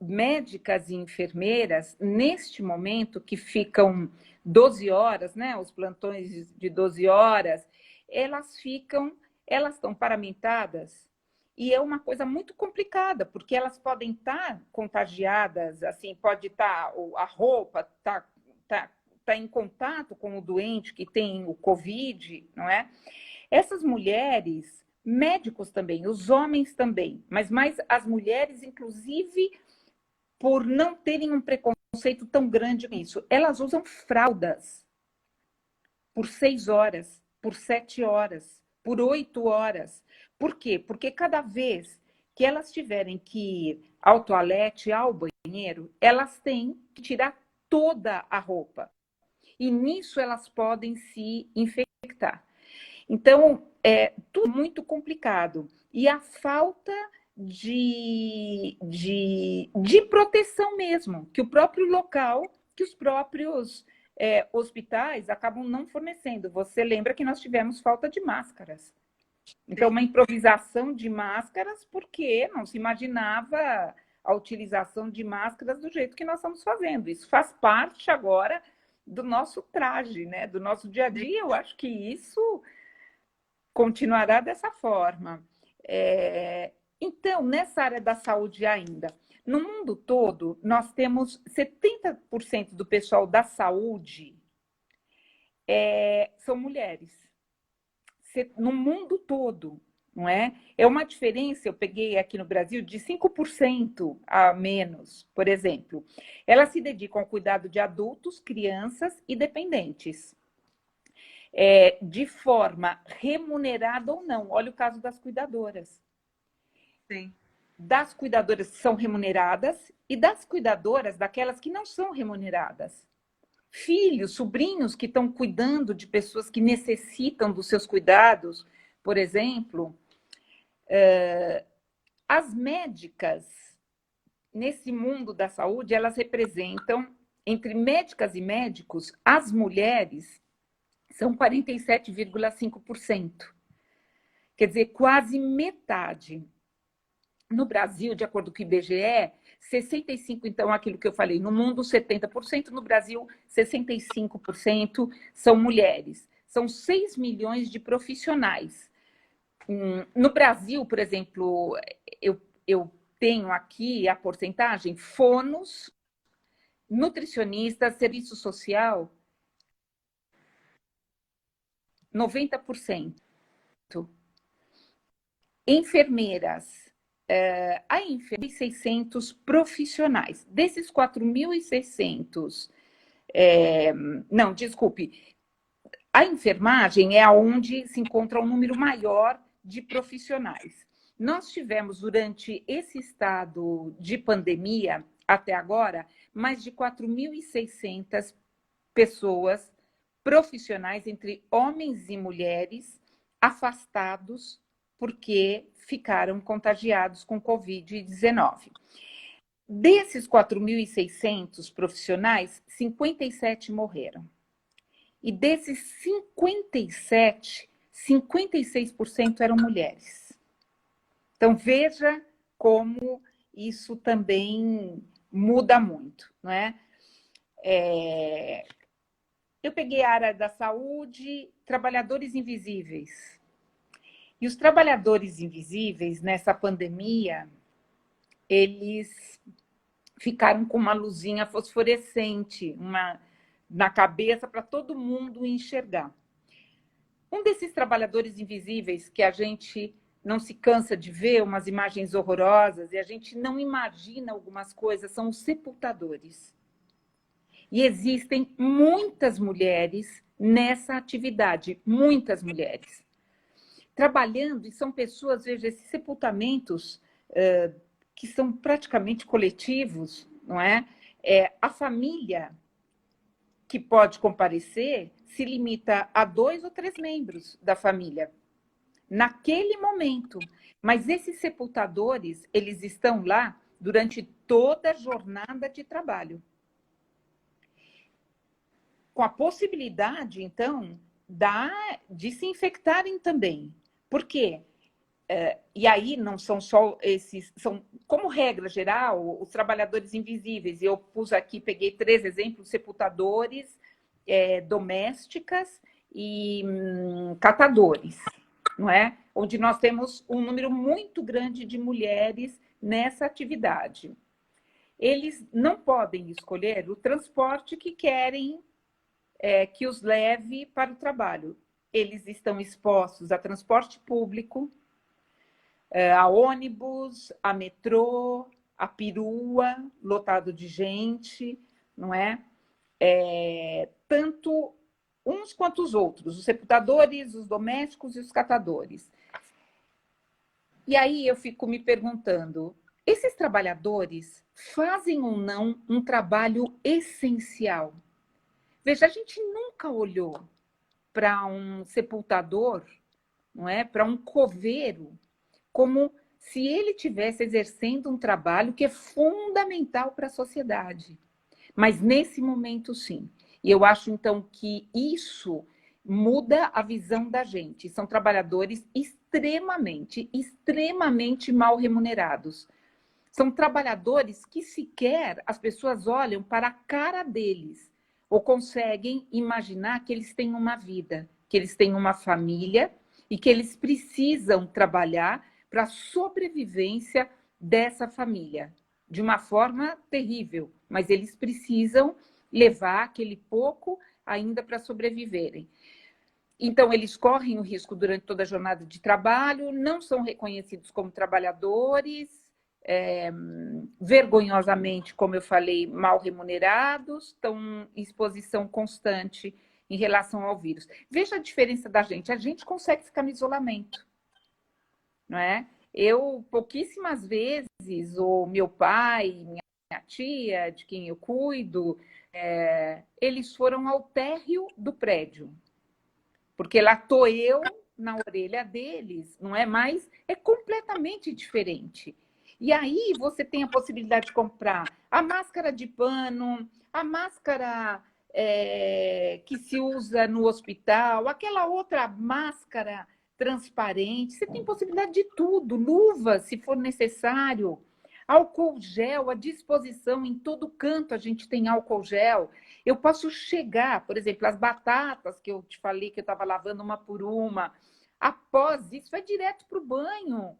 médicas e enfermeiras, neste momento, que ficam 12 horas, né, os plantões de 12 horas, elas estão paramentadas, e é uma coisa muito complicada, porque elas podem estar contagiadas, assim, pode estar, a roupa tá em contato com o doente que tem o Covid, não é? Essas mulheres, médicos também, os homens também, mas mais as mulheres, inclusive, por não terem um preconceito tão grande nisso, elas usam fraldas por 6 horas, por 7 horas, por 8 horas. Por quê? Porque cada vez que elas tiverem que ir ao toalete, ao banheiro, elas têm que tirar toda a roupa. E nisso elas podem se infectar. Então, é tudo muito complicado. E a falta de proteção mesmo, que o próprio local, que os próprios hospitais acabam não fornecendo. Você lembra que nós tivemos falta de máscaras. Então, uma improvisação de máscaras, porque não se imaginava a utilização de máscaras do jeito que nós estamos fazendo. Isso faz parte agora do nosso traje, né? Do nosso dia a dia. Eu acho que isso continuará dessa forma. Então, nessa área da saúde ainda, no mundo todo, nós temos 70% do pessoal da saúde são mulheres. No mundo todo, não é? É uma diferença, eu peguei aqui no Brasil, de 5% a menos, por exemplo. Elas se dedicam ao cuidado de adultos, crianças e dependentes. De forma remunerada ou não. Olha o caso das cuidadoras. Sim. Das cuidadoras que são remuneradas e das cuidadoras daquelas que não são remuneradas. Filhos, sobrinhos que estão cuidando de pessoas que necessitam dos seus cuidados, por exemplo. As médicas, nesse mundo da saúde, elas representam, entre médicas e médicos, as mulheres são 47,5%. Quer dizer, quase metade. No Brasil, de acordo com o IBGE, 65%, então, aquilo que eu falei, no mundo 70%, no Brasil 65% são mulheres. São 6 milhões de profissionais. No Brasil, por exemplo, eu tenho aqui a porcentagem, fonos, nutricionistas, serviço social, 90%. Enfermeiras, a enfermeira, 600 profissionais. Desses 4.600, não, desculpe, a enfermagem é onde se encontra um número maior de profissionais. Nós tivemos, durante esse estado de pandemia, até agora, mais de 4.600 pessoas profissionais, entre homens e mulheres, afastados porque ficaram contagiados com Covid-19. Desses 4.600 profissionais, 57 morreram. E desses 57, 56% eram mulheres. Então, veja como isso também muda muito, não é? Eu peguei a área da saúde, trabalhadores invisíveis. E os trabalhadores invisíveis, nessa pandemia, eles ficaram com uma luzinha fosforescente na cabeça para todo mundo enxergar. Um desses trabalhadores invisíveis que a gente não se cansa de ver, umas imagens horrorosas, e a gente não imagina algumas coisas, são os sepultadores. E existem muitas mulheres nessa atividade, muitas mulheres. Trabalhando, e são pessoas, veja, esses sepultamentos que são praticamente coletivos, não é? A família que pode comparecer se limita a 2 ou 3 membros da família, naquele momento. Mas esses sepultadores, eles estão lá durante toda a jornada de trabalho. Com a possibilidade, então, de se infectarem também. Por quê? E aí não são só esses, são, como regra geral, os trabalhadores invisíveis. Eu pus aqui, peguei 3 exemplos: sepultadores, domésticas e catadores, não é? Onde nós temos um número muito grande de mulheres nessa atividade. Eles não podem escolher o transporte que querem que os leve para o trabalho. Eles estão expostos a transporte público, a ônibus, a metrô, a perua, lotado de gente, não é? Tanto uns quanto os outros, os sepultadores, os domésticos e os catadores. E aí eu fico me perguntando, esses trabalhadores fazem ou não um trabalho essencial? Veja, a gente nunca olhou para um sepultador, não é? Para um coveiro, como se ele estivesse exercendo um trabalho que é fundamental para a sociedade. Mas nesse momento, sim. E eu acho, então, que isso muda a visão da gente. São trabalhadores extremamente, extremamente mal remunerados. São trabalhadores que sequer as pessoas olham para a cara deles ou conseguem imaginar que eles têm uma vida, que eles têm uma família e que eles precisam trabalhar para a sobrevivência dessa família, de uma forma terrível, mas eles precisam levar aquele pouco ainda para sobreviverem. Então, eles correm o risco durante toda a jornada de trabalho, não são reconhecidos como trabalhadores, vergonhosamente, como eu falei, mal remunerados, estão em exposição constante em relação ao vírus. Veja a diferença da gente. A gente consegue ficar no isolamento, não é? Eu, pouquíssimas vezes, o meu pai, minha tia, de quem eu cuido, eles foram ao térreo do prédio, porque lá estou eu na orelha deles, não é? Mas é completamente diferente. E aí você tem a possibilidade de comprar a máscara de pano, a máscara que se usa no hospital, aquela outra máscara transparente. Você tem possibilidade de tudo, luvas, se for necessário, álcool gel à disposição, em todo canto a gente tem álcool gel. Eu posso chegar, por exemplo, as batatas que eu te falei que eu estava lavando uma por uma, após isso, vai direto para o banho,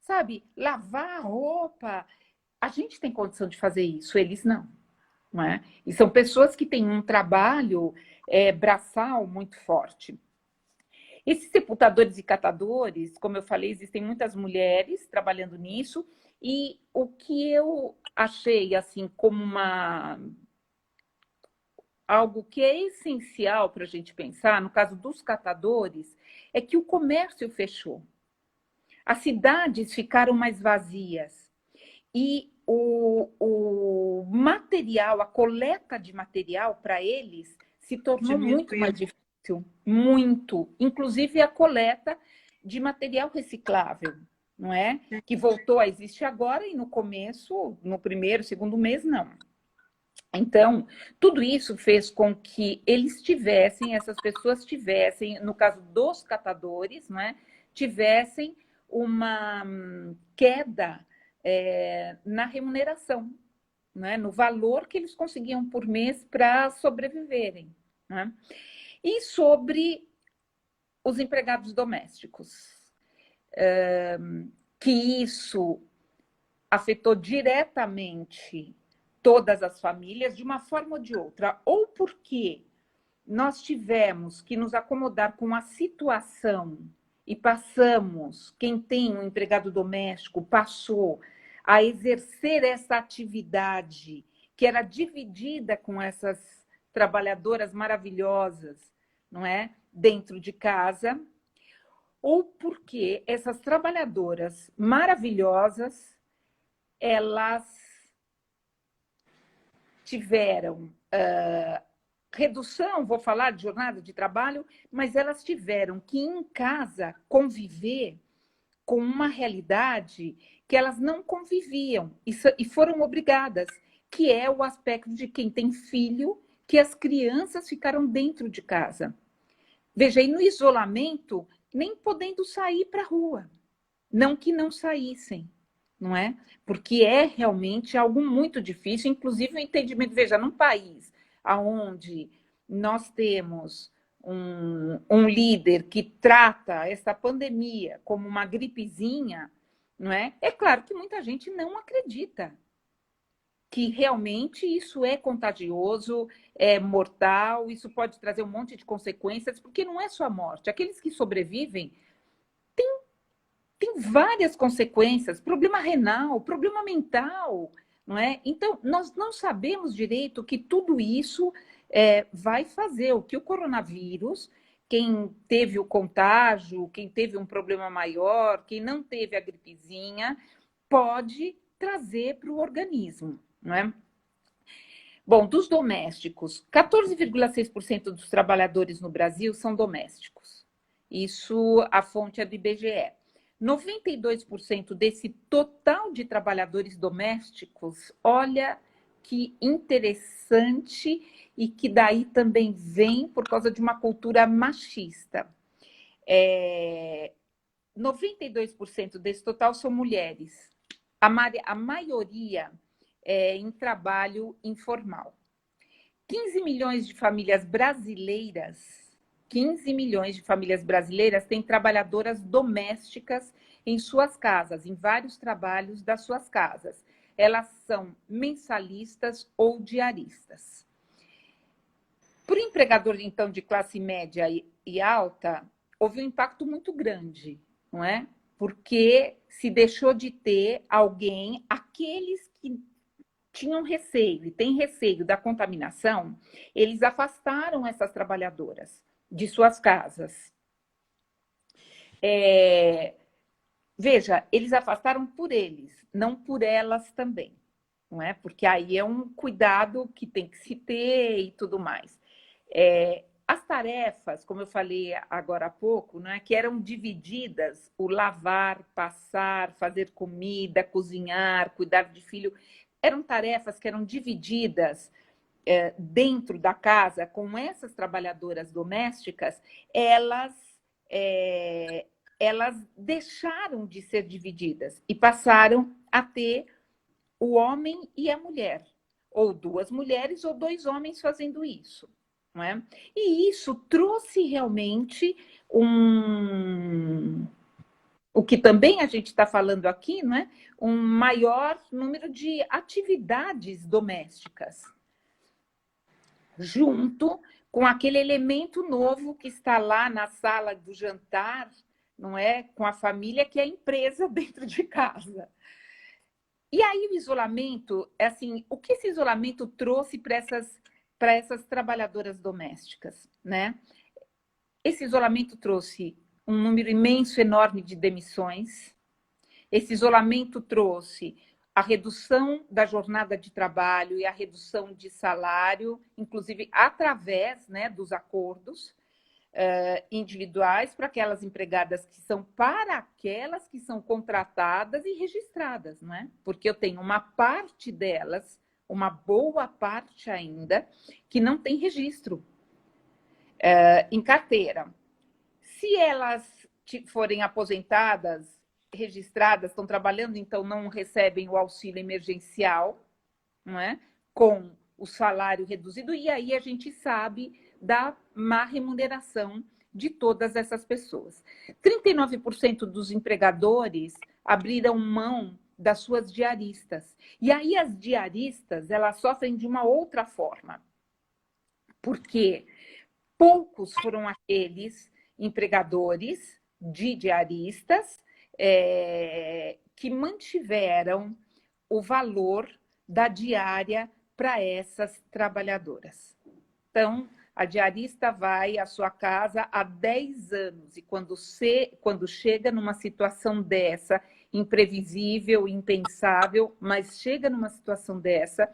sabe? Lavar a roupa. A gente tem condição de fazer isso, eles não. Não é? E são pessoas que têm um trabalho braçal muito forte. Esses sepultadores e catadores, como eu falei, existem muitas mulheres trabalhando nisso, e o que eu achei assim como algo que é essencial para a gente pensar, no caso dos catadores, é que o comércio fechou. As cidades ficaram mais vazias. E o material, a coleta de material para eles se tornou muito mais difícil. Muito. Inclusive a coleta de material reciclável, não é? Que voltou a existir agora e no começo, no primeiro, segundo mês, não. Então, tudo isso fez com que eles tivessem, essas pessoas tivessem, no caso dos catadores, não é? Tivessem uma queda na remuneração, né? No valor que eles conseguiam por mês para sobreviverem. Né? E sobre os empregados domésticos, que isso afetou diretamente todas as famílias de uma forma ou de outra, ou porque nós tivemos que nos acomodar com a situação e passamos, quem tem um empregado doméstico passou a exercer essa atividade que era dividida com essas trabalhadoras maravilhosas, não é? Dentro de casa, ou porque essas trabalhadoras maravilhosas, elas tiveram redução, vou falar de jornada de trabalho, mas elas tiveram que em casa conviver com uma realidade que elas não conviviam e foram obrigadas, que é o aspecto de quem tem filho, que as crianças ficaram dentro de casa. Veja, e no isolamento, nem podendo sair para a rua. Não que não saíssem, não é? Porque é realmente algo muito difícil, inclusive o entendimento. Veja, num país onde nós temos um líder que trata essa pandemia como uma gripezinha, não é? É claro que muita gente não acredita que realmente isso é contagioso, é mortal, isso pode trazer um monte de consequências, porque não é só a morte. Aqueles que sobrevivem tem várias consequências, problema renal, problema mental, não é? Então, nós não sabemos direito o que tudo isso vai fazer, o que o coronavírus, quem teve o contágio, quem teve um problema maior, quem não teve a gripezinha, pode trazer para o organismo, não é? Bom, dos domésticos, 14,6% dos trabalhadores no Brasil são domésticos. Isso, a fonte é do IBGE. 92% desse total de trabalhadores domésticos, olha que interessante e que daí também vem por causa de uma cultura machista. 92% desse total são mulheres. A maioria em trabalho informal. 15 milhões de famílias brasileiras 15 milhões de famílias brasileiras têm trabalhadoras domésticas em suas casas, em vários trabalhos das suas casas. Elas são mensalistas ou diaristas. Para o empregador, então, de classe média e alta, houve um impacto muito grande, não é? Porque se deixou de ter alguém, aqueles que tinham receio e têm receio da contaminação, eles afastaram essas trabalhadoras de suas casas. Veja, eles afastaram por eles, não por elas também, não é? Porque aí é um cuidado que tem que se ter e tudo mais. as tarefas, como eu falei agora há pouco, né, que eram divididas, o lavar, passar, fazer comida, cozinhar, cuidar de filho, eram tarefas que eram divididas dentro da casa com essas trabalhadoras domésticas, elas, é, elas deixaram de ser divididas e passaram a ter o homem e a mulher, ou duas mulheres ou dois homens fazendo isso. Não é? E isso trouxe realmente o que também a gente está falando aqui, não é? Um maior número de atividades domésticas, junto com aquele elemento novo que está lá na sala do jantar, não é? Com a família, que é a empresa dentro de casa. E aí o isolamento, assim, o que esse isolamento trouxe para essas trabalhadoras domésticas, né? Esse isolamento trouxe um número imenso, enorme de demissões. Esse isolamento trouxe a redução da jornada de trabalho e a redução de salário, inclusive através, né, dos acordos individuais para aquelas empregadas que são para aquelas que são contratadas e registradas, não é? Porque eu tenho uma parte delas, uma boa parte ainda, que não tem registro em carteira. Se elas forem aposentadas, registradas, estão trabalhando, então não recebem o auxílio emergencial, não é? Com o salário reduzido, e aí a gente sabe da má remuneração de todas essas pessoas. 39% dos empregadores abriram mão das suas diaristas. E aí as diaristas, elas sofrem de uma outra forma, porque poucos foram aqueles empregadores de diaristas que mantiveram o valor da diária para essas trabalhadoras. Então, a diarista vai à sua casa há 10 anos e quando chega numa situação dessa, imprevisível, impensável, mas chega numa situação dessa,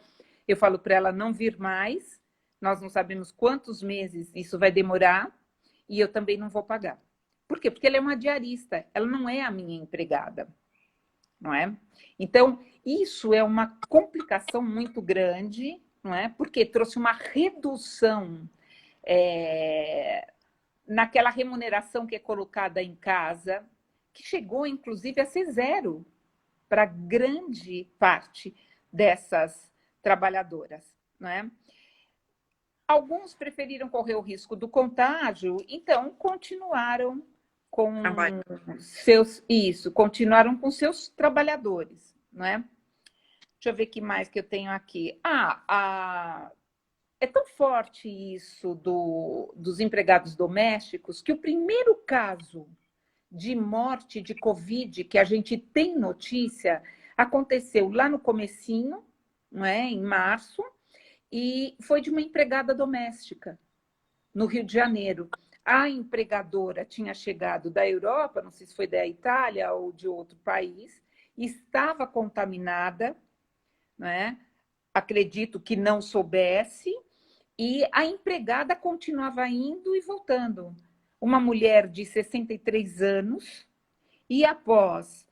eu falo para ela não vir mais, nós não sabemos quantos meses isso vai demorar e eu também não vou pagar. Por quê? Porque ela é uma diarista, ela não é a minha empregada, não é? Então, isso é uma complicação muito grande, não é? Porque trouxe uma redução naquela remuneração que é colocada em casa, que chegou, inclusive, a ser zero para grande parte dessas trabalhadoras, não é? Alguns preferiram correr o risco do contágio, então continuaram com continuaram com seus trabalhadores, não é? Deixa eu ver o que mais que eu tenho aqui. É tão forte isso dos empregados domésticos que o primeiro caso de morte de Covid que a gente tem notícia aconteceu lá no comecinho, não é? Em março, e foi de uma empregada doméstica no Rio de Janeiro. A empregadora tinha chegado da Europa, não sei se foi da Itália ou de outro país, estava contaminada, né? Acredito que não soubesse, e a empregada continuava indo e voltando. Uma mulher de 63 anos, e após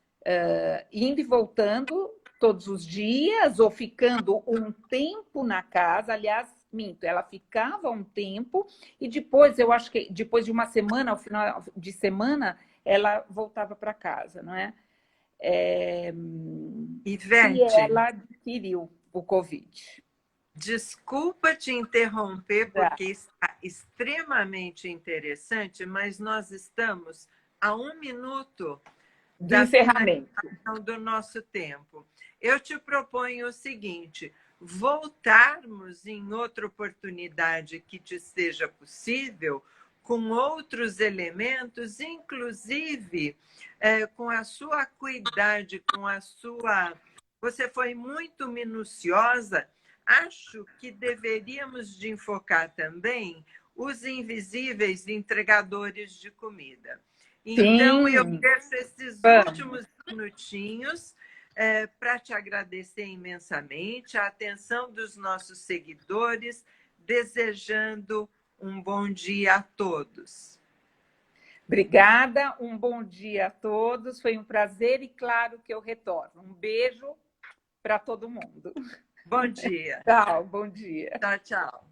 indo e voltando todos os dias, ou ficando um tempo na casa, aliás, minto, ela ficava um tempo, e depois, eu acho que depois de uma semana, ao final de semana, ela voltava para casa, não é? Ivete, e ela adquiriu o Covid. Desculpa te interromper, Tá. porque está extremamente interessante, mas nós estamos a 1 minuto De da encerramento. finalização do nosso tempo. Eu te proponho o seguinte: voltarmos em outra oportunidade que te seja possível, com outros elementos, inclusive com a sua acuidade, com a sua. Você foi muito minuciosa. Acho que deveríamos de enfocar também os invisíveis entregadores de comida. Então, eu Sim, deixo esses vamos. últimos minutinhos para te agradecer imensamente a atenção dos nossos seguidores, desejando Um bom dia a todos. Obrigada, um bom dia a todos. Foi um prazer e claro que eu retorno. Um beijo para todo mundo. Bom dia. Tchau, bom dia. Tchau, tchau.